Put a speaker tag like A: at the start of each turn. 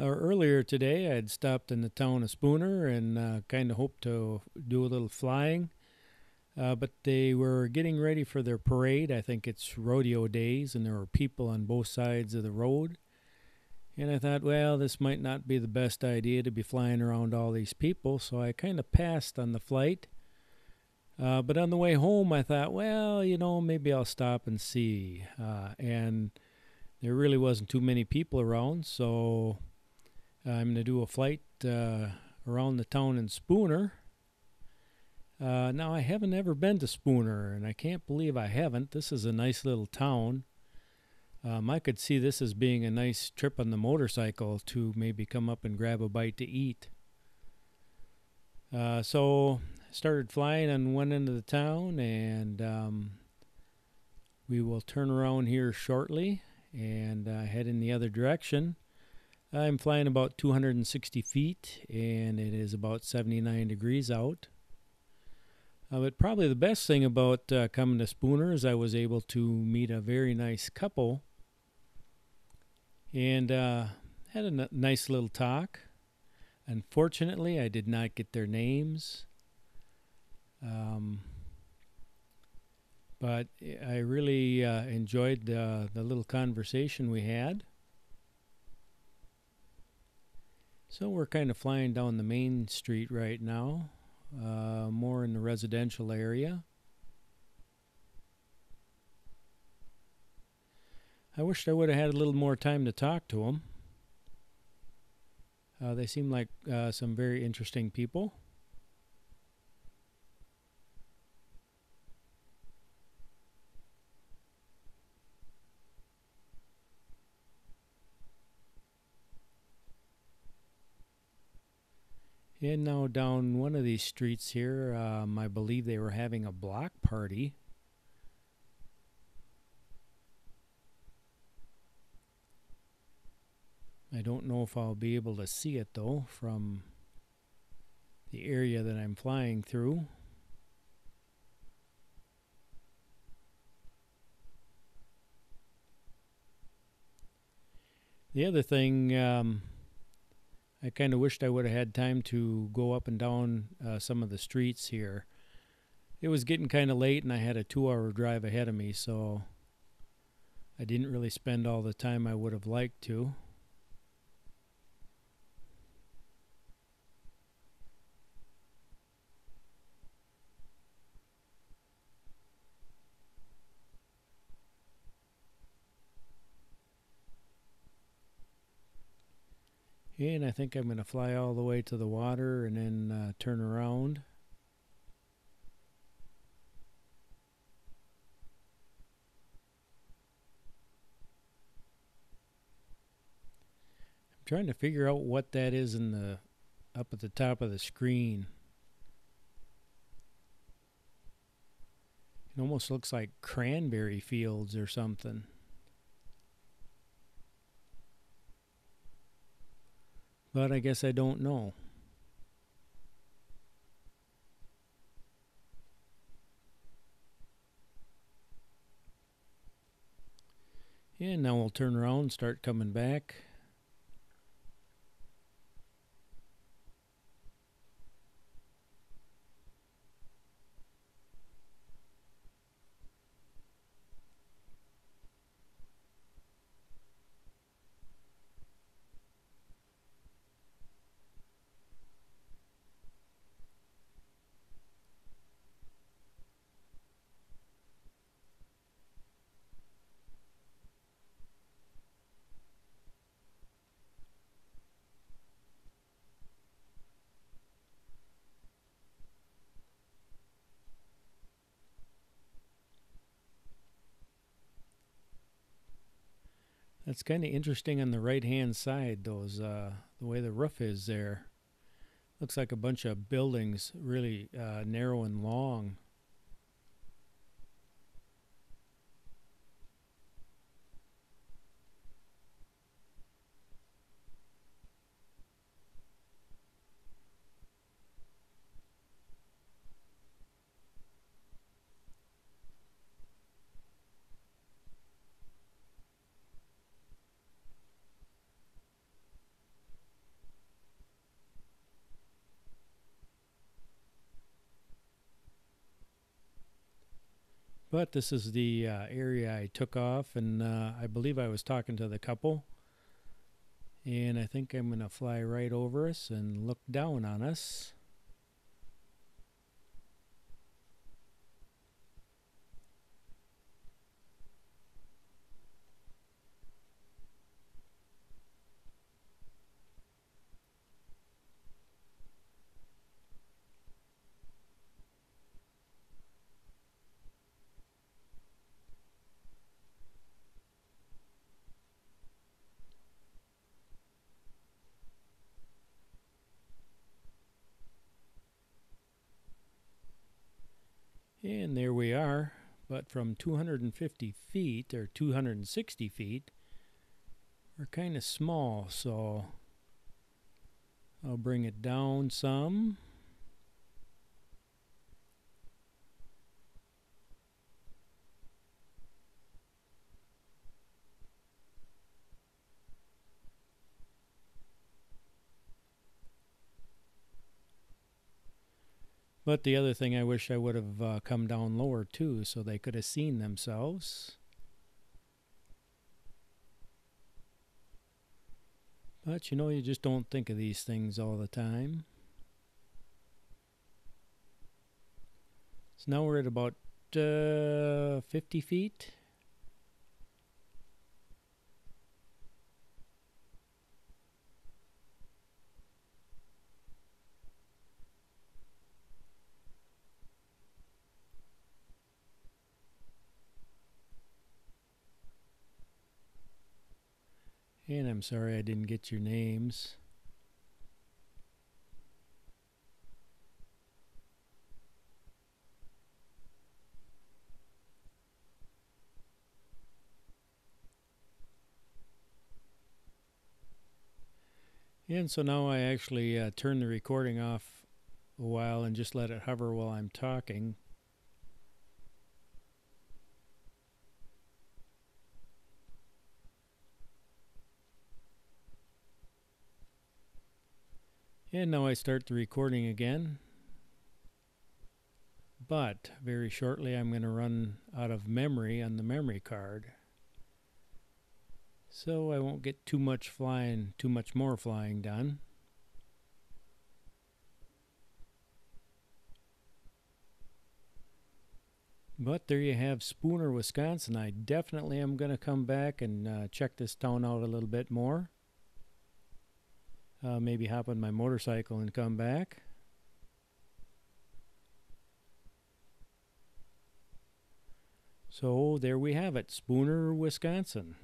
A: Earlier today, I had stopped in the town of Spooner and kind of hoped to do a little flying, but they were getting ready for their parade. I think it's rodeo days, and there were people on both sides of the road. And I thought, well, this might not be the best idea to be flying around all these people, so I kind of passed on the flight. But on the way home, I thought, well, maybe I'll stop and see. And there really wasn't too many people around, so I'm going to do a flight around the town in Spooner. Now, I haven't ever been to Spooner, and I can't believe I haven't. This is a nice little town. I could see this as being a nice trip on the motorcycle to maybe come up and grab a bite to eat. So started flying on one end of the town, and we will turn around here shortly and head in the other direction. I'm flying about 260 feet, and it is about 79 degrees out. But probably the best thing about coming to Spooner is I was able to meet a very nice couple and had a nice little talk. Unfortunately, I did not get their names, um, but I really enjoyed the little conversation we had. So we're kind of flying down the main street right now, more in the residential area. I wished I would have had a little more time to talk to them. They seem like some very interesting people. And now down one of these streets here, I believe they were having a block party. I don't know if I'll be able to see it though from the area that I'm flying through. The other thing, I kind of wished I would have had time to go up and down some of the streets here. It was getting kind of late and I had a 2 hour drive ahead of me, so I didn't really spend all the time I would have liked to. And I think I'm going to fly all the way to the water and then turn around. I'm trying to figure out what that is in the up at the top of the screen. It almost looks like cranberry fields or something. But I guess I don't know. And now we'll turn around and start coming back. That's kind of interesting on the right hand side, the way the roof is there. Looks like a bunch of buildings, really narrow and long. But this is the area I took off, and I believe I was talking to the couple. And I think I'm going to fly right over us and look down on us. And there we are. But from 250 feet or 260 feet, we're kind of small, so I'll bring it down some. But the other thing, I wish I would have come down lower too, so they could have seen themselves. But you know, you just don't think of these things all the time. So now we're at about 50 feet. And I'm sorry I didn't get your names. And so now I actually turn the recording off a while and just let it hover while I'm talking. And now I start the recording again. But very shortly I'm going to run out of memory on the memory card. So I won't get too much more flying done. But there you have Spooner, Wisconsin. I definitely am going to come back and check this town out a little bit more. Maybe hop on my motorcycle and come back. So there we have it, Spooner, Wisconsin.